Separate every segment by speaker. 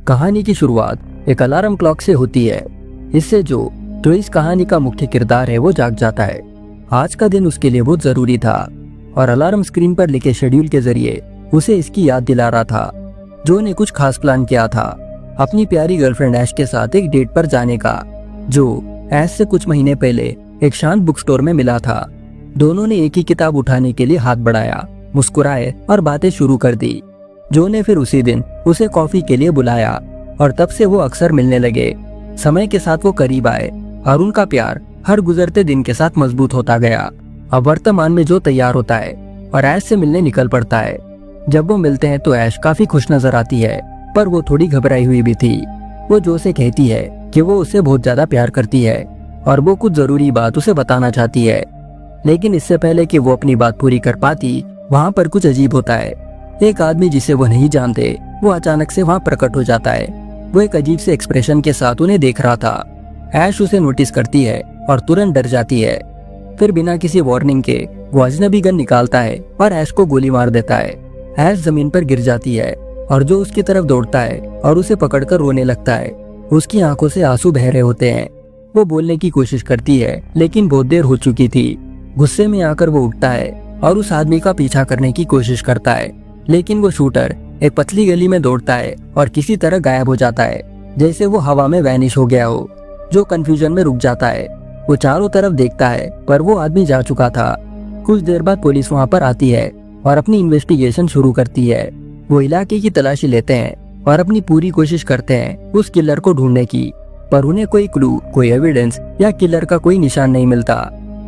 Speaker 1: कहानी की शुरुआत एक अलार्म क्लॉक से होती है। इससे जो इस कहानी का मुख्य किरदार है वो जाग जाता है। आज का दिन उसके लिए बहुत जरूरी था और अलार्म स्क्रीन पर लिखे शेड्यूल के जरिए उसे इसकी याद दिला रहा था। जो ने कुछ खास प्लान किया था, अपनी प्यारी गर्लफ्रेंड ऐश के साथ एक डेट पर जाने का, जो ऐश से कुछ महीने पहले एक शांत बुक स्टोर में मिला था। दोनों ने एक ही किताब उठाने के लिए हाथ बढ़ाया, मुस्कुराए और बातें शुरू कर दी। जो ने फिर उसी दिन उसे कॉफी के लिए बुलाया और तब से वो अक्सर मिलने लगे। समय के साथ वो करीब आए और उनका प्यार हर गुजरते दिन के साथ मजबूत होता गया। अब वर्तमान में जो तैयार होता है और ऐश से मिलने निकल पड़ता है। जब वो मिलते हैं तो ऐश काफी खुश नजर आती है, पर वो थोड़ी घबराई हुई भी थी। वो जो से कहती है कि वो उसे बहुत ज्यादा प्यार करती है और वो कुछ जरूरी बात उसे बताना चाहती है। लेकिन इससे पहले कि वो अपनी बात पूरी कर पाती, वहाँ पर कुछ अजीब होता है। एक आदमी जिसे वो नहीं जानते वो अचानक से वहाँ प्रकट हो जाता है। वो एक अजीब से एक्सप्रेशन के साथ उन्हें देख रहा था। ऐश उसे नोटिस करती है और तुरंत डर जाती है। फिर बिना किसी वार्निंग के वो अजनबी गन निकालता है और ऐश को गोली मार देता है। ऐश जमीन पर गिर जाती है और जो उसकी तरफ दौड़ता है और उसे पकड़कर रोने लगता है। उसकी आंखों से आंसू बह रहे होते हैं। वो बोलने की कोशिश करती है लेकिन बहुत देर हो चुकी थी। गुस्से में आकर वो उठता है और उस आदमी का पीछा करने की कोशिश करता है, लेकिन वो शूटर एक पतली गली में दौड़ता है और किसी तरह गायब हो जाता है, जैसे वो हवा में वैनिश हो गया हो। जो कंफ्यूजन में रुक जाता है। वो चारों तरफ देखता है पर वो आदमी जा चुका था। कुछ देर बाद पुलिस वहाँ पर आती है और अपनी इन्वेस्टिगेशन शुरू करती है। वो इलाके की तलाशी लेते हैं और अपनी पूरी कोशिश करते हैं उस किलर को ढूंढने की, पर उन्हें कोई क्लू, कोई एविडेंस या किलर का कोई निशान नहीं मिलता।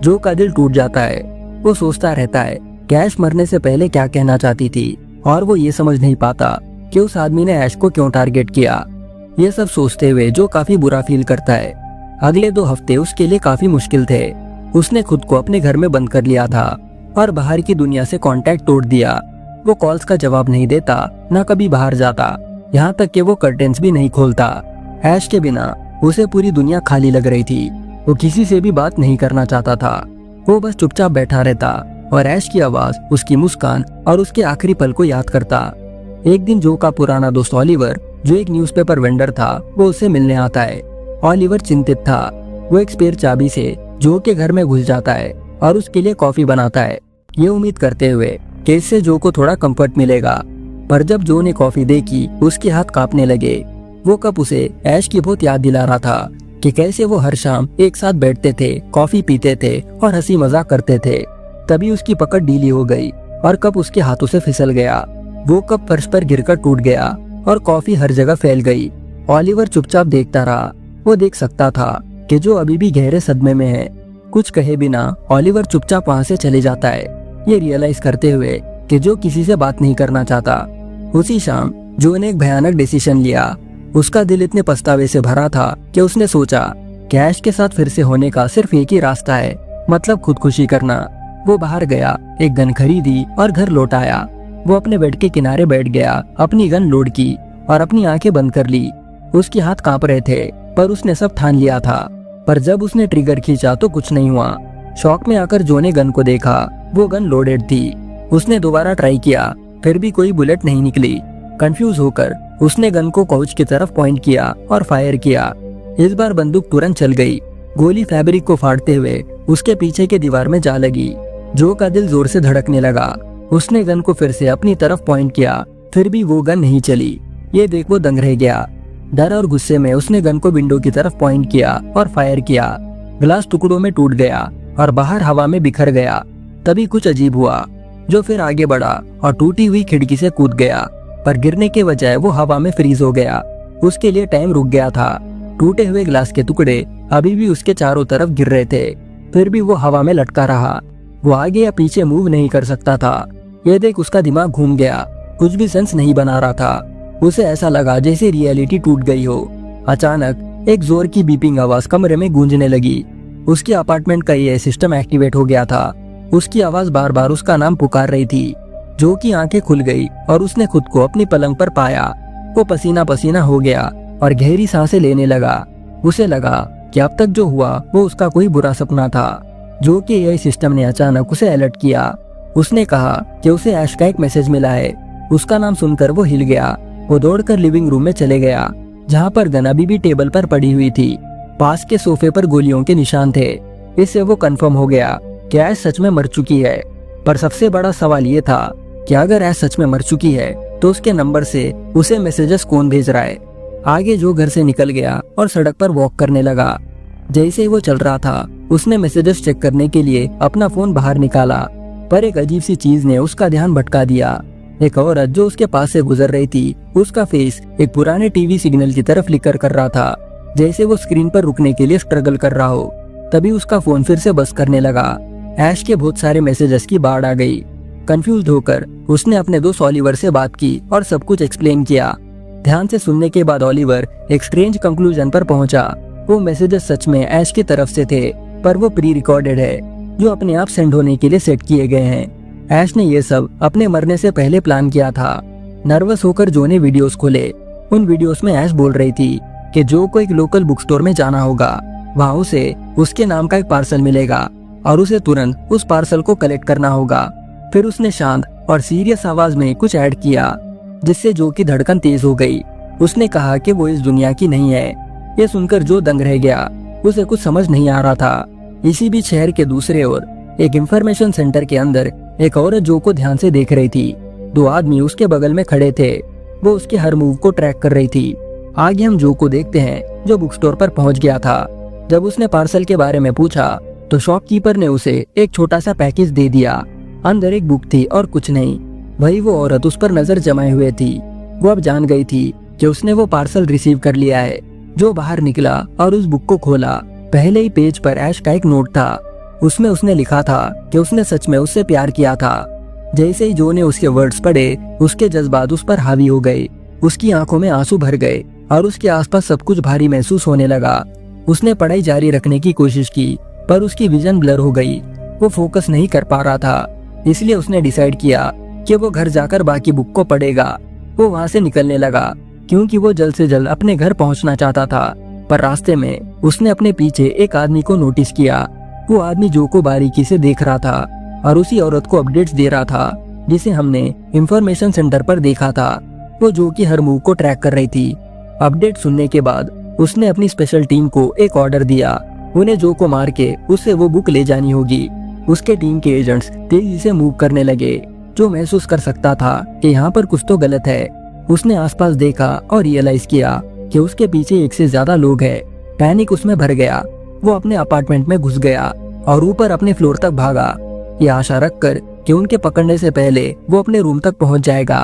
Speaker 1: जो का दिल टूट जाता है। वो सोचता रहता है कि ऐश मरने से पहले क्या कहना चाहती थी और वो ये समझ नहीं पाता कि उस आदमी ने ऐश को क्यों टारगेट किया। ये सब सोचते हुए जो काफी बुरा फील करता है। अगले 2 हफ्ते उसके लिए काफी मुश्किल थे। उसने खुद को अपने घर में बंद कर लिया था और बाहर की दुनिया से कांटेक्ट तोड़ दिया। वो कॉल्स का जवाब नहीं देता, न कभी बाहर जाता, यहाँ तक कि वो कर्टेन्स भी नहीं खोलता। ऐश के बिना उसे पूरी दुनिया खाली लग रही थी। वो किसी से भी बात नहीं करना चाहता था। वो बस चुपचाप बैठा रहता और ऐश की आवाज, उसकी मुस्कान और उसके आखिरी पल को याद करता। एक दिन जो का पुराना दोस्त ऑलिवर, जो एक न्यूज़पेपर वेंडर था, वो उसे मिलने आता है। ऑलिवर चिंतित था। वो एक स्पेयर चाबी से जो के घर में घुस जाता है और उसके लिए कॉफी बनाता है, ये उम्मीद करते हुए कि इससे जो को थोड़ा कंफर्ट मिलेगा। पर जब जो ने कॉफी देखी, उसके हाथ कांपने लगे। वो कप उसे ऐश की बहुत याद दिला रहा था कि कैसे वो हर शाम एक साथ बैठते थे, कॉफी पीते थे और हंसी मजाक करते थे। तभी उसकी पकड़ ढीली हो गई और कप उसके हाथों से फिसल गया। वो कप फर्श पर गिरकर टूट गया और कॉफी हर जगह फैल गई। ऑलिवर चुपचाप देखता रहा। वो देख सकता था कि जो अभी भी गहरे सदमे में है। कुछ कहे बिना ऑलिवर चुपचाप वहाँ से चले जाता है, ये रियलाइज करते हुए कि जो किसी से बात नहीं करना चाहता। उसी शाम जो ने एक भयानक डिसीजन लिया। उसका दिल इतने पछतावे से भरा था कि उसने सोचा कि ऐश के साथ फिर से होने का सिर्फ एक ही रास्ता है, मतलब खुदकुशी करना। वो बाहर गया, एक गन खरीदी और घर लौट आया। वो अपने बेड के किनारे बैठ गया, अपनी गन लोड की और अपनी आंखें बंद कर ली। उसके हाथ कांप रहे थे, पर उसने सब ठान लिया था। पर जब उसने ट्रिगर खींचा तो कुछ नहीं हुआ। शॉक में आकर जो ने गन को देखा, वो गन लोडेड थी। उसने दोबारा ट्राई किया, फिर भी कोई बुलेट नहीं निकली। कंफ्यूज होकर उसने गन को काउच की तरफ पॉइंट किया और फायर किया। इस बार बंदूक तुरंत चल गई। गोली फैब्रिक को फाड़ते हुए उसके पीछे के दीवार में जा लगी। जो का दिल जोर से धड़कने लगा। उसने गन को फिर से अपनी तरफ पॉइंट किया, फिर भी वो गन नहीं चली। ये देख वो दंग रह गया। डर और गुस्से में उसने गन को विंडो की तरफ पॉइंट किया और फायर किया। ग्लास टुकड़ों में टूट गया और बाहर हवा में बिखर गया। तभी कुछ अजीब हुआ। जो फिर आगे बढ़ा और टूटी हुई खिड़की से कूद गया, पर गिरने के बजाय वो हवा में फ्रीज हो गया। उसके लिए टाइम रुक गया था। टूटे हुए ग्लास के टुकड़े अभी भी उसके चारों तरफ गिर रहे थे, फिर भी वो हवा में लटका रहा। वो आगे या पीछे मूव नहीं कर सकता था। ये देख उसका दिमाग घूम गया। कुछ भी सेंस नहीं बना रहा था। उसे ऐसा लगा जैसे रियलिटी टूट गई हो। अचानक एक जोर की बीपिंग आवाज कमरे में गूंजने लगी। उसके अपार्टमेंट का ये सिस्टम एक्टिवेट हो गया था। उसकी आवाज बार बार उसका नाम पुकार रही थी। जो की आंखें खुल गई और उसने खुद को अपनी पलंग पर पाया। वो पसीना पसीना हो गया और गहरी सांसें लेने लगा। उसे लगा कि अब तक जो हुआ वो उसका कोई बुरा सपना था। जो कि एआई सिस्टम ने अचानक उसे अलर्ट किया। उसने कहा कि उसे ऐश का एक मैसेज मिला है। उसका नाम सुनकर वो हिल गया। वो दौड़कर लिविंग रूम में चले गया, जहाँ पर गन अभी भी टेबल पर पड़ी हुई थी। पास के सोफे पर गोलियों के निशान थे। इससे वो कंफर्म हो गया कि ऐश सच में मर चुकी है। पर सबसे बड़ा सवाल ये था कि अगर ऐश सच में मर चुकी है तो उसके नंबर से उसे मैसेजेस कौन भेज रहा है। आगे जो घर से निकल गया और सड़क पर वॉक करने लगा। जैसे ही वो चल रहा था, उसने मैसेजेस चेक करने के लिए अपना फोन बाहर निकाला, पर एक अजीब सी चीज ने उसका ध्यान भटका दिया। एक औरत जो उसके पास से गुजर रही थी, उसका फेस एक पुराने टीवी सिग्नल की तरफ फ्लिकर कर रहा था, जैसे वो स्क्रीन पर रुकने के लिए स्ट्रगल कर रहा हो। तभी उसका फोन फिर से बस करने लगा। ऐश के बहुत सारे मैसेजेस की बाढ़ आ गई। कंफ्यूज होकर उसने अपने दोस्त ओलिवर से बात की और सब कुछ एक्सप्लेन किया। ध्यान से सुनने के बाद ओलिवर एक स्ट्रेंज कंक्लूजन पर पहुंचा। वो मैसेजेस सच में ऐश की तरफ से थे, पर वो प्री रिकॉर्डेड है, जो अपने आप सेंड होने के लिए सेट किए गए हैं। ऐश ने ये सब अपने मरने से पहले प्लान किया था। नर्वस होकर जो ने वीडियोस खोले। उन वीडियोस में ऐश बोल रही थी कि जो को एक लोकल बुक स्टोर में जाना होगा, वहाँ उसे उसके नाम का एक पार्सल मिलेगा और उसे तुरंत उस पार्सल को कलेक्ट करना होगा। फिर उसने शांत और सीरियस आवाज में कुछ ऐड किया, जिससे जो की धड़कन तेज हो गई। उसने कहा कि वो इस दुनिया की नहीं है। ये सुनकर जो दंग रह गया। उसे कुछ समझ नहीं आ रहा था। इसी बीच शहर के दूसरे ओर एक इंफॉर्मेशन सेंटर के अंदर एक औरत जो को ध्यान से देख रही थी। दो आदमी उसके बगल में खड़े थे। वो उसके हर मूव को ट्रैक कर रही थी। आगे हम जो को देखते हैं, जो बुक स्टोर पर पहुंच गया था। जब उसने पार्सल के बारे में पूछा तो शॉपकीपर ने उसे एक छोटा सा पैकेज दे दिया। अंदर एक बुक थी और कुछ नहीं। वही वो औरत उस पर नजर जमाए हुए थी। वो अब जान गई थी कि उसने वो पार्सल रिसीव कर लिया है। जो बाहर निकला और उस बुक को खोला, पहले ही पेज पर ऐश का एक नोट था। उसमें उसने लिखा था कि उसने सच में उससे प्यार किया था। जैसे ही जो ने उसके वर्ड्स पढ़े, उसके जज्बात उस पर हावी हो गए। उसकी आंखों में आंसू भर गए और उसके आसपास सब कुछ भारी महसूस होने लगा। उसने पढ़ाई जारी रखने की कोशिश की, पर उसकी विजन ब्लर हो गई। वो फोकस नहीं कर पा रहा था। इसलिए उसने डिसाइड किया कि वो घर जाकर बाकी बुक को पढ़ेगा। वो वहाँ से निकलने लगा, क्योंकि वो जल्द से जल्द अपने घर पहुँचना चाहता था। पर रास्ते में उसने अपने पीछे एक आदमी को नोटिस किया। वो आदमी जो को बारीकी से देख रहा था और उसी औरत को अपडेट्स दे रहा था, जिसे हमने इंफॉर्मेशन सेंटर पर देखा था। वो जो की हर मूव को ट्रैक कर रही थी। अपडेट सुनने के बाद उसने अपनी स्पेशल टीम को एक ऑर्डर दिया। उन्हें जो को मार के उससे वो बुक ले जानी होगी। उसके टीम के एजेंट्स तेजी से मूव करने लगे। जो महसूस कर सकता था कि यहाँ पर कुछ तो गलत है। उसने आसपास देखा और रियलाइज किया कि उसके पीछे एक से ज्यादा लोग हैं। पैनिक उसमें भर गया। वो अपने अपार्टमेंट में घुस गया और ऊपर अपने फ्लोर तक भागा, ये आशा रखकर कि उनके पकड़ने से पहले वो अपने रूम तक पहुंच जाएगा।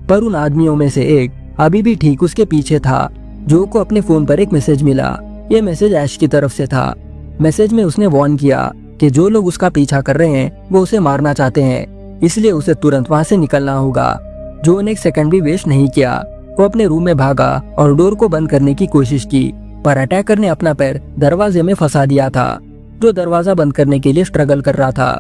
Speaker 1: पर उन आदमियों में से एक अभी भी ठीक उसके पीछे था। जो को अपने फोन पर एक मैसेज मिला। ये मैसेज ऐश की तरफ से था। मैसेज में उसने वार्न किया कि जो लोग उसका पीछा कर रहे हैं वो उसे मारना चाहते हैं, इसलिए उसे तुरंत वहाँ से निकलना होगा। जो ने एक सेकंड भी वेस्ट नहीं किया। वो अपने रूम में भागा और डोर को बंद करने की कोशिश की, पर अटैकर ने अपना पैर दरवाजे में फंसा दिया था। जो दरवाजा बंद करने के लिए स्ट्रगल कर रहा था,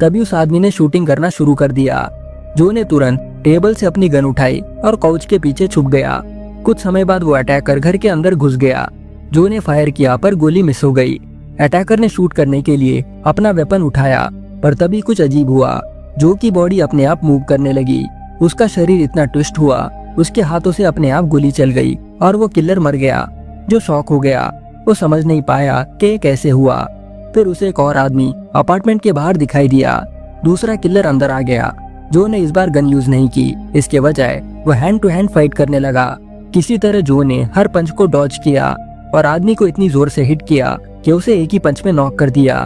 Speaker 1: तभी उस आदमी ने शूटिंग करना शुरू कर दिया। जो ने तुरंत टेबल से अपनी गन उठाई और काउच के पीछे छुप गया। कुछ समय बाद वो अटैकर घर के अंदर घुस गया। जो ने फायर किया, पर गोली मिस हो गई। अटैकर ने शूट करने के लिए अपना वेपन उठाया, पर तभी कुछ अजीब हुआ। जो की बॉडी अपने आप मूव करने लगी। उसका शरीर इतना ट्विस्ट हुआ, उसके हाथों से अपने आप गोली चल गई और वो किलर मर गया। जो शॉक हो गया, वो समझ नहीं पाया कि ये कैसे हुआ। फिर उसे एक और आदमी अपार्टमेंट के बाहर दिखाई दिया। दूसरा किलर अंदर आ गया। जो ने इस बार गन यूज नहीं की, इसके बजाय वो हैंड टू हैंड फाइट करने लगा। किसी तरह जो ने हर पंच को डॉज किया और आदमी को इतनी जोर से हिट किया कि उसे एक ही पंच में नॉक कर दिया।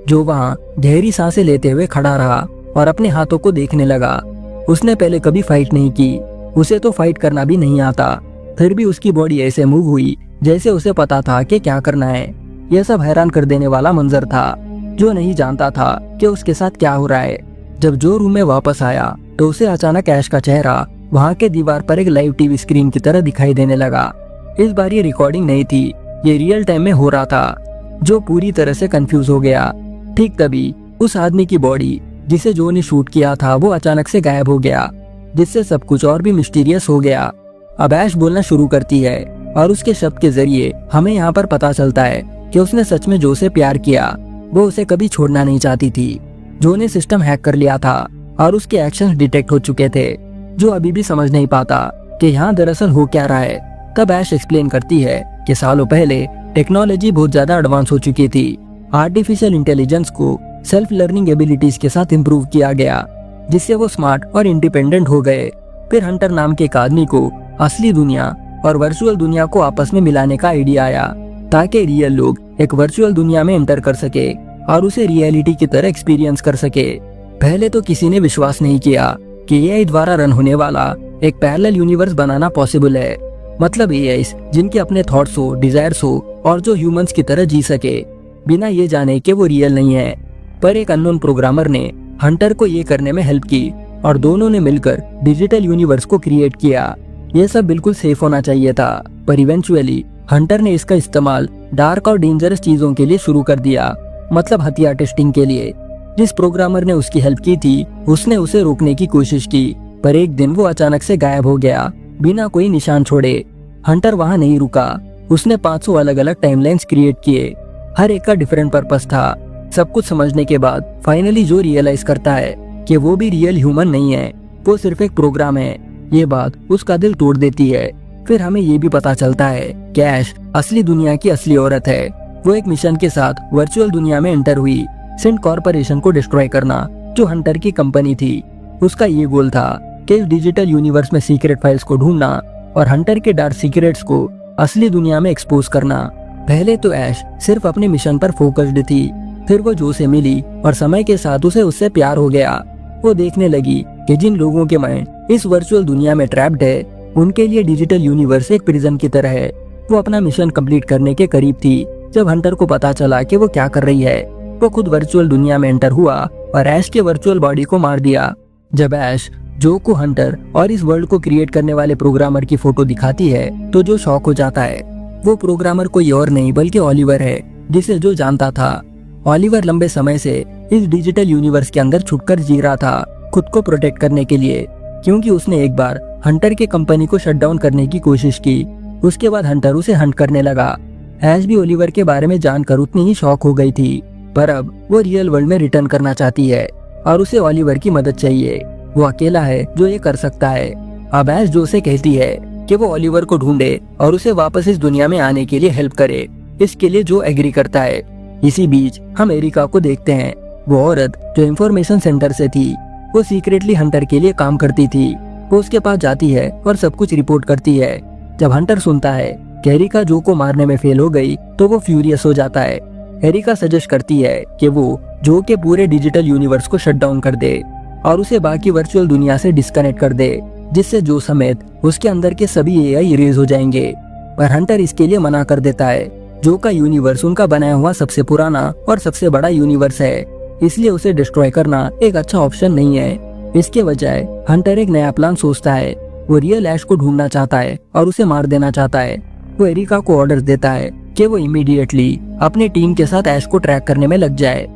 Speaker 1: जो वहाँ गहरी सांसें लेते हुए खड़ा रहा और अपने हाथों को देखने लगा। उसने पहले कभी फाइट नहीं की, उसे तो फाइट करना भी नहीं आता। फिर भी उसकी बॉडी ऐसे मूव हुई जैसे उसे पता था कि क्या करना है। यह सब हैरान कर देने वाला मंजर था। जो नहीं जानता था कि उसके साथ क्या हो रहा है। जब जो रूम में वापस आया तो उसे अचानक ऐश का चेहरा वहाँ के दीवार पर एक लाइव टीवी स्क्रीन की तरह दिखाई देने लगा। इस बार ये रिकॉर्डिंग नहीं थी, ये रियल टाइम में हो रहा था। जो पूरी तरह से कंफ्यूज हो गया। ठीक तभी उस आदमी की बॉडी जिसे जो ने शूट किया था वो अचानक से गायब हो गया, जिससे सब कुछ और भी मिस्टीरियस हो गया। अब ऐश बोलना शुरू करती है और उसके शब्द के जरिए हमें यहाँ पर पता चलता है कि उसने सच में जो से प्यार किया। वो उसे कभी छोड़ना नहीं चाहती थी। जो ने सिस्टम हैक कर लिया था और उसके एक्शंस डिटेक्ट हो चुके थे। जो अभी भी समझ नहीं पाता कि यहाँ दरअसल हो क्या रहा है। तब ऐश एक्सप्लेन करती है कि सालों पहले टेक्नोलॉजी बहुत ज्यादा एडवांस हो चुकी थी। आर्टिफिशियल इंटेलिजेंस को सेल्फ लर्निंग एबिलिटीज के साथ इम्प्रूव किया गया, जिससे वो स्मार्ट और इंडिपेंडेंट हो गए। फिर हंटर नाम के एक आदमी को असली दुनिया और वर्चुअल दुनिया को आपस में मिलाने का आइडिया आया, ताकि रियल लोग एक वर्चुअल दुनिया में एंटर कर सके और उसे रियलिटी की तरह एक्सपीरियंस कर सके। पहले तो किसी ने विश्वास नहीं किया कि एआई द्वारा रन होने वाला एक पैरेलल यूनिवर्स बनाना पॉसिबल है। मतलब एआईज जिनके अपने थॉट्स हो, डिजायर्स हो और जो ह्यूमंस की तरह जी सके, बिना ये जाने कि वो रियल नहीं है। पर एक अननोन प्रोग्रामर ने हंटर को ये करने में हेल्प की और दोनों ने मिलकर डिजिटल यूनिवर्स को क्रिएट किया। ये सब बिल्कुल सेफ होना चाहिए था, पर इवेंचुअली हंटर ने इसका इस्तेमाल डार्क और डेंजरस चीजों के लिए शुरू कर दिया, मतलब हथियार टेस्टिंग के लिए। जिस प्रोग्रामर ने उसकी हेल्प की थी, उसने उसे रोकने की कोशिश की, पर एक दिन वो अचानक से गायब हो गया, बिना कोई निशान छोड़े। हंटर वहाँ नहीं रुका, उसने 500 अलग अलग टाइमलाइंस क्रिएट किए, हर एक का डिफरेंट पर्पस था। सब कुछ समझने के बाद फाइनली जो रियलाइज करता है कि वो भी रियल ह्यूमन नहीं है, वो सिर्फ एक प्रोग्राम है। ये बात उसका दिल तोड़ देती है। फिर हमें ये भी पता चलता है कि ऐश असली दुनिया की असली औरत है। वो एक मिशन के साथ वर्चुअल दुनिया में एंटर हुई, सिंट कॉर्पोरेशन को डिस्ट्रॉय करना, जो हंटर की कंपनी थी। उसका ये गोल था कि इस डिजिटल यूनिवर्स में सीक्रेट फाइल्स को ढूंढना और हंटर के डार्क सीक्रेट्स को असली दुनिया में एक्सपोज करना। पहले तो ऐश सिर्फ अपने मिशन पर फोकस्ड थी, फिर वो जो से मिली और समय के साथ उसे उससे प्यार हो गया। वो देखने लगी कि जिन लोगों के माइंड इस वर्चुअल दुनिया में ट्रैप्ड है, उनके लिए डिजिटल यूनिवर्स एक प्रिजन की तरह है। वो अपना मिशन कंप्लीट करने के करीब थी जब हंटर को पता चला कि वो क्या कर रही है। वो खुद वर्चुअल दुनिया में एंटर हुआ और ऐश के वर्चुअल बॉडी को मार दिया। जब ऐश जो को हंटर और इस वर्ल्ड को क्रिएट करने वाले प्रोग्रामर की फोटो दिखाती है, तो जो शॉक हो जाता है। वो प्रोग्रामर कोई और नहीं बल्कि ओलिवर है, जिसे जो जानता था। ओलिवर लंबे समय से इस डिजिटल यूनिवर्स के अंदर छुपकर जी रहा था, खुद को प्रोटेक्ट करने के लिए, क्योंकि उसने एक बार हंटर के कंपनी को शट डाउन करने की कोशिश की। उसके बाद हंटर उसे हंट करने लगा। ऐश भी ओलिवर के बारे में जानकर उतनी ही शॉक हो गई थी, पर अब वो रियल वर्ल्ड में रिटर्न करना चाहती है और उसे ओलिवर की मदद चाहिए। वो अकेला है जो ये कर सकता है। अब ऐश जो से कहती है कि वो ओलिवर को ढूंढे और उसे वापस इस दुनिया में आने के लिए हेल्प करे। इसके लिए जो एग्री करता है। इसी बीच हम एरिका को देखते हैं। वो औरत जो इंफॉर्मेशन सेंटर से थी, वो सीक्रेटली हंटर के लिए काम करती थी। वो उसके पास जाती है और सब कुछ रिपोर्ट करती है। जब हंटर सुनता है कि एरिका जो को मारने में फेल हो गई, तो वो फ्यूरियस हो जाता है। एरिका सजेस्ट करती है कि वो जो के पूरे डिजिटल यूनिवर्स को शट डाउन कर दे और उसे बाकी वर्चुअल दुनिया से डिस्कनेक्ट कर दे, जिससे जो समेत उसके अंदर के सभी एआई इरेज हो जाएंगे। पर हंटर इसके लिए मना कर देता है। जो का यूनिवर्स उनका बनाया हुआ सबसे पुराना और सबसे बड़ा यूनिवर्स है, इसलिए उसे डिस्ट्रॉय करना एक अच्छा ऑप्शन नहीं है। इसके बजाय हंटर एक नया प्लान सोचता है। वो रियल ऐश को ढूंढना चाहता है और उसे मार देना चाहता है। वो एरिका को ऑर्डर देता है कि वो इमीडिएटली अपनी टीम के साथ ऐश को ट्रैक करने में लग जाए।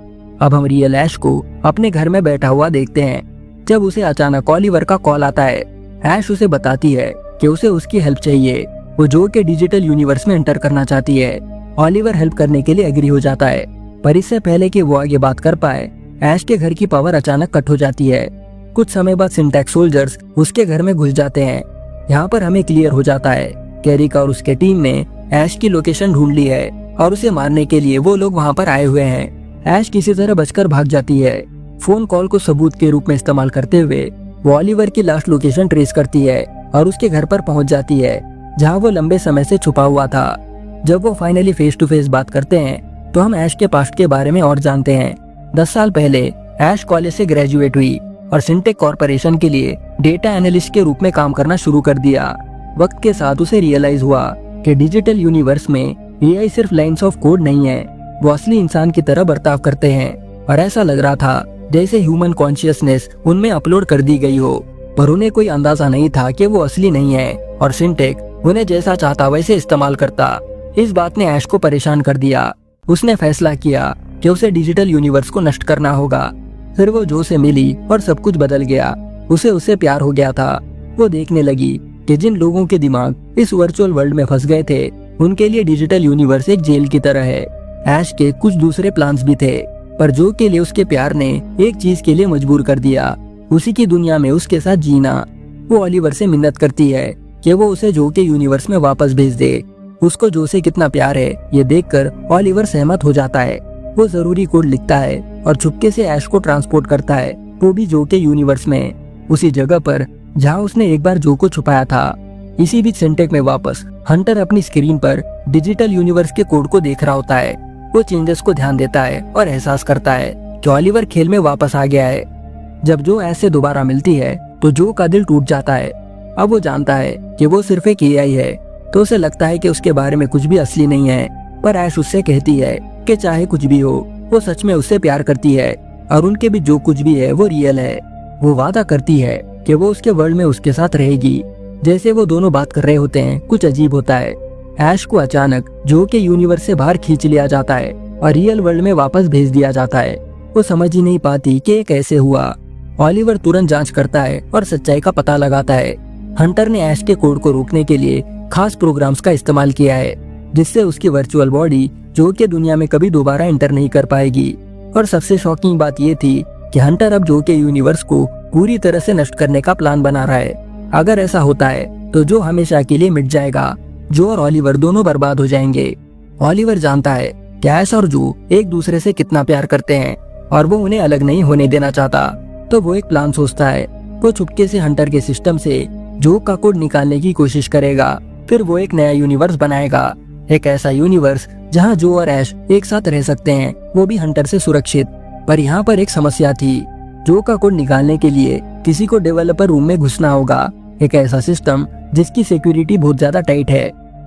Speaker 1: अब हम रियल ऐश को अपने घर में बैठा हुआ देखते हैं, जब उसे अचानक ओलिवर का कॉल आता है। ऐश उसे बताती है कि उसे उसकी हेल्प चाहिए। वो जो के डिजिटल यूनिवर्स में एंटर करना चाहती है। ओलिवर हेल्प करने के लिए एग्री हो जाता है, पर इससे पहले कि वो आगे बात कर पाए, ऐश के घर की पावर अचानक कट हो जाती है। कुछ समय बाद सिंटैक्स सोल्जर्स उसके घर में घुस जाते हैं। यहाँ पर हमें क्लियर हो जाता है कि एरिका और उसके टीम ने ऐश की लोकेशन ढूंढ ली है और उसे मारने के लिए वो लोग वहाँ पर आए हुए हैं। ऐश किसी तरह बचकर भाग जाती है। फोन कॉल को सबूत के रूप में इस्तेमाल करते हुए वो ओलिवर की लास्ट लोकेशन ट्रेस करती है और उसके घर पर पहुंच जाती है, जहां वो लंबे समय से छुपा हुआ था। जब वो फाइनली फेस टू फेस बात करते हैं, तो हम ऐश के पास्ट के बारे में और जानते हैं। 10 साल पहले ऐश कॉलेज से ग्रेजुएट हुई और सिंटेक कॉर्पोरेशन के लिए डेटा एनालिस्ट के रूप में काम करना शुरू कर दिया। वक्त के साथ उसे रियलाइज हुआ कि डिजिटल यूनिवर्स में एआई सिर्फ लाइंस ऑफ कोड नहीं है, वो असली इंसान की तरह बर्ताव करते हैं और ऐसा लग रहा था जैसे ह्यूमन कॉन्शियसनेस उनमें अपलोड कर दी गई हो। पर उन्हें कोई अंदाजा नहीं था कि वो असली नहीं है और सिंटेक उन्हें जैसा चाहता वैसे इस्तेमाल करता। इस बात ने ऐश को परेशान कर दिया। उसने फैसला किया कि उसे डिजिटल यूनिवर्स को नष्ट करना होगा। फिर वो जो से मिली और सब कुछ बदल गया। उसे उससे प्यार हो गया था। वो देखने लगी कि जिन लोगों के दिमाग इस वर्चुअल वर्ल्ड में फंस गए थे, उनके लिए डिजिटल यूनिवर्स एक जेल की तरह है। ऐश के कुछ दूसरे प्लान्स भी थे, पर जो के लिए उसके प्यार ने एक चीज के लिए मजबूर कर दिया, उसी की दुनिया में उसके साथ जीना। वो ओलिवर से मिन्नत करती है कि वो उसे जो के यूनिवर्स में वापस भेज दे। उसको जो से कितना प्यार है ये देखकर ओलिवर सहमत हो जाता है। वो जरूरी कोड लिखता है और चुपके से ऐश को ट्रांसपोर्ट करता है, वो भी जो के यूनिवर्स में, उसी जगह पर जहाँ उसने एक बार जो को छुपाया था। इसी बीच सिंटेक में वापस हंटर अपनी स्क्रीन पर डिजिटल यूनिवर्स के कोड को देख रहा होता है। वो चेंजेस को ध्यान देता है और एहसास करता है कि ओलिवर खेल में वापस आ गया है। जब जो ऐश से दोबारा मिलती है तो जो का दिल टूट जाता है। अब वो जानता है कि वो सिर्फ एक एआई है, तो उसे लगता है कि उसके बारे में कुछ भी असली नहीं है। पर ऐश उससे कहती है कि चाहे कुछ भी हो, वो सच में उससे प्यार करती है और उनके भी जो कुछ भी है वो रियल है। वो वादा करती है कि वो उसके वर्ल्ड में उसके साथ रहेगी। जैसे वो दोनों बात कर रहे होते हैं, कुछ अजीब होता है। ऐश को अचानक जो के यूनिवर्स से बाहर खींच लिया जाता है और रियल वर्ल्ड में वापस भेज दिया जाता है। वो समझ ही नहीं पाती कि ये कैसे हुआ। ओलिवर तुरंत जांच करता है और सच्चाई का पता लगाता है। हंटर ने ऐश के कोड को रोकने के लिए खास प्रोग्राम्स का इस्तेमाल किया है, जिससे उसकी वर्चुअल बॉडी जो के दुनिया में कभी दोबारा एंटर नहीं कर पाएगी। और सबसे शॉकिंग बात ये थी कि हंटर अब जो के यूनिवर्स को पूरी तरह से नष्ट करने का प्लान बना रहा है। अगर ऐसा होता है तो जो हमेशा के लिए मिट जाएगा। जो और ओलिवर दोनों बर्बाद हो जाएंगे। ओलिवर जानता है कि ऐश और जो एक दूसरे से कितना प्यार करते हैं और वो उन्हें अलग नहीं होने देना चाहता। तो वो एक प्लान सोचता है। वो चुपके से हंटर के सिस्टम से जो का कोड निकालने की कोशिश करेगा। फिर वो एक नया यूनिवर्स बनाएगा, एक ऐसा यूनिवर्स जहाँ जो और ऐश एक साथ रह सकते हैं, वो भी हंटर से सुरक्षित। पर यहाँ पर एक समस्या थी। जो का कोड निकालने के लिए किसी को डेवलपर रूम में घुसना होगा, एक ऐसा सिस्टम जिसकी सिक्योरिटी बहुत ज्यादा टाइट है।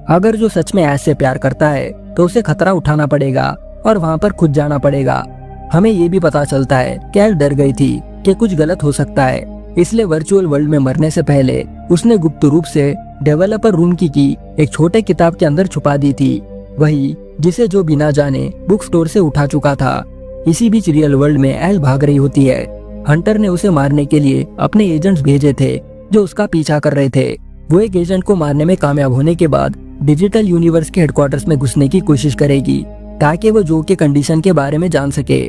Speaker 1: अगर जो सच में ऐश से प्यार करता है तो उसे खतरा उठाना पड़ेगा और वहाँ पर खुद जाना पड़ेगा। हमें ये भी पता चलता है कि ऐश डर गई थी कि कुछ गलत हो सकता है, इसलिए वर्चुअल वर्ल्ड में मरने से पहले उसने गुप्त रूप से डेवलपर रूम की एक छोटे किताब के अंदर छुपा दी थी, वही जिसे जो बिना जाने बुक स्टोर से उठा चुका था। इसी बीच रियल वर्ल्ड में ऐश भाग रही होती है। हंटर ने उसे मारने के लिए अपने एजेंट्स भेजे थे जो उसका पीछा कर रहे थे। वो एक एजेंट को मारने में कामयाब होने के बाद डिजिटल यूनिवर्स के हेडक्वार्टर्स में घुसने की कोशिश करेगी ताकि वो जो के कंडीशन के बारे में जान सके।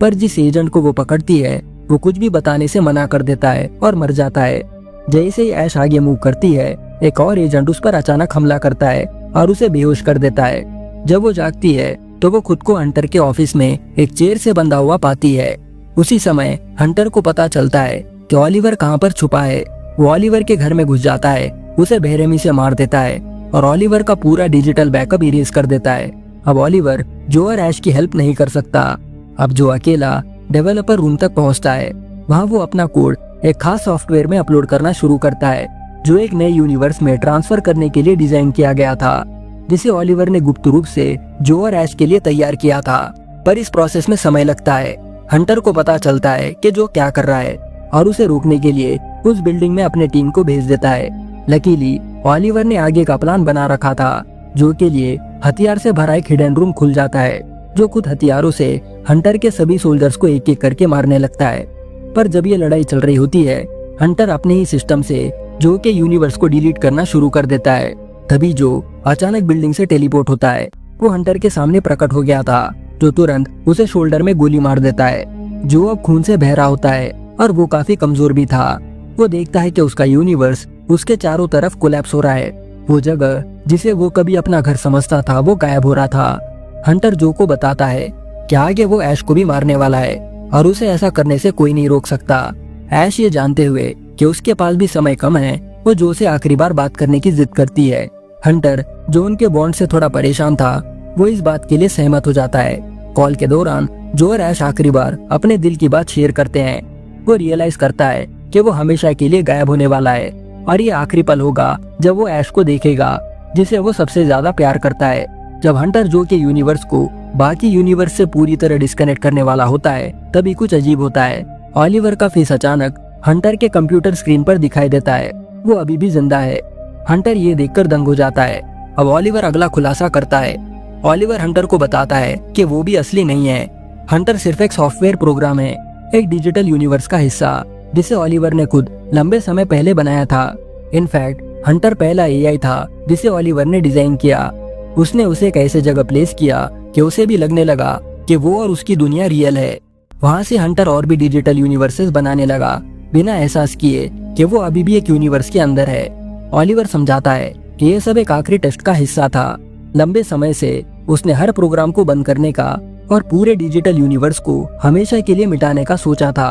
Speaker 1: पर जिस एजेंट को वो पकड़ती है वो कुछ भी बताने से मना कर देता है और मर जाता है। जैसे ही ऐश आगे मूव करती है, एक और एजेंट उस पर अचानक हमला करता है और उसे बेहोश कर देता है। जब वो जागती है तो वो खुद को हंटर के ऑफिस में एक चेयर से बंधा हुआ पाती है। उसी समय हंटर को पता चलता है कि ओलिवर कहाँ पर छुपा है। वो ओलिवर के घर में घुस जाता है, उसे बेरहमी से मार देता है और ओलिवर का पूरा डिजिटल बैकअप इरेज कर देता है। अब ओलिवर जो और ऐश की हेल्प नहीं कर सकता। अब जो अकेला डेवलपर रूम तक पहुंचता है। वहां वो अपना कोड एक खास सॉफ्टवेयर में अपलोड करना शुरू करता है, जो एक नए यूनिवर्स में ट्रांसफर करने के लिए डिजाइन किया गया था, जिसे ओलिवर ने गुप्त रूप से जो और ऐश के लिए तैयार किया था। पर इस प्रोसेस में समय लगता है। हंटर को पता चलता है कि जो क्या कर रहा है और उसे रोकने के लिए उस बिल्डिंग में अपने टीम को भेज देता है। लकीली ओलिवर ने आगे का प्लान बना रखा था, जो के लिए हथियार से भरा एक हिडन रूम खुल जाता है, जो खुद हथियारों से हंटर के सभी सोल्जर्स को एक एक करके मारने लगता है। पर जब ये लड़ाई चल रही होती है, हंटर अपने ही सिस्टम से जो के यूनिवर्स को डिलीट करना शुरू कर देता है। तभी जो अचानक बिल्डिंग से टेलीपोर्ट होता है। वो हंटर के सामने प्रकट हो गया था, जो तुरंत उसे शोल्डर में गोली मार देता है। जो अब खून से बह रहा होता है और वो काफी कमजोर भी था। वो देखता है कि उसका यूनिवर्स उसके चारों तरफ कोलैप्स हो रहा है। वो जगह जिसे वो कभी अपना घर समझता था वो गायब हो रहा था। हंटर जो को बताता है कि आगे वो ऐश को भी मारने वाला है और उसे ऐसा करने से कोई नहीं रोक सकता। ऐश ये जानते हुए कि उसके पास भी समय कम है, वो जो से आखिरी बार बात करने की जिद करती है। हंटर जो उनके बॉन्ड से थोड़ा परेशान था, वो इस बात के लिए सहमत हो जाता है। कॉल के दौरान जो और ऐश आखिरी बार अपने दिल की बात शेयर करते हैं। वो रियलाइज करता है कि वो हमेशा के लिए गायब होने वाला है और ये आखिरी पल होगा जब वो ऐश को देखेगा, जिसे वो सबसे ज्यादा प्यार करता है। जब हंटर जो के यूनिवर्स को बाकी यूनिवर्स से पूरी तरह डिस्कनेक्ट करने वाला होता है, तभी कुछ अजीब होता है। ओलिवर का फेस अचानक हंटर के कंप्यूटर स्क्रीन पर दिखाई देता है। वो अभी भी जिंदा है। हंटर ये देखकर दंग हो जाता है। अब ओलिवर अगला खुलासा करता है। ओलिवर हंटर को बताता है कि वो भी असली नहीं है। हंटर सिर्फ एक सॉफ्टवेयर प्रोग्राम है, एक डिजिटल यूनिवर्स का हिस्सा, जिसे ओलिवर ने खुद लंबे समय पहले बनाया था। इनफैक्ट हंटर पहला एआई था जिसे ओलिवर ने डिजाइन किया। उसने उसे एक ऐसे जगह प्लेस किया कि उसे भी लगने लगा कि वो और उसकी दुनिया रियल है। वहाँ से हंटर और भी डिजिटल यूनिवर्सेस बनाने लगा, बिना एहसास किए कि वो अभी भी एक यूनिवर्स के अंदर है। ओलिवर समझाता है कि ये सब एक आखिरी टेस्ट का हिस्सा था। लंबे समय से उसने हर प्रोग्राम को बंद करने का और पूरे डिजिटल यूनिवर्स को हमेशा के लिए मिटाने का सोचा था,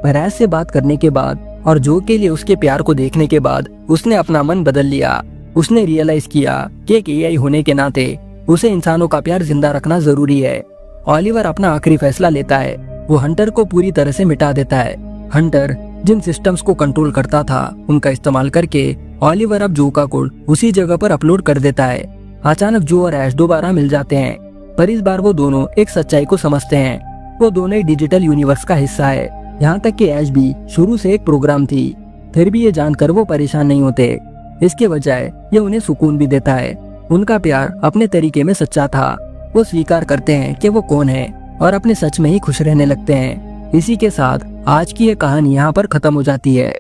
Speaker 1: पर ऐश से बात करने के बाद और जो के लिए उसके प्यार को देखने के बाद उसने अपना मन बदल लिया। उसने रियलाइज किया कि एक एआई होने के नाते उसे इंसानों का प्यार जिंदा रखना जरूरी है। ओलिवर अपना आखिरी फैसला लेता है, वो हंटर को पूरी तरह से मिटा देता है। हंटर जिन सिस्टम्स को कंट्रोल करता था उनका इस्तेमाल करके ओलिवर अब जो का कोड उसी जगह पर अपलोड कर देता है। अचानक जो और ऐश दोबारा मिल जाते हैं, पर इस बार वो दोनों एक सच्चाई को समझते हैं। वो दोनों एक डिजिटल यूनिवर्स का हिस्सा है। यहाँ तक कि ऐश भी शुरू से एक प्रोग्राम थी, फिर भी ये जानकर वो परेशान नहीं होते। इसके बजाय ये उन्हें सुकून भी देता है। उनका प्यार अपने तरीके में सच्चा था। वो स्वीकार करते हैं कि वो कौन है और अपने सच में ही खुश रहने लगते हैं। इसी के साथ आज की ये कहानी यहाँ पर खत्म हो जाती है।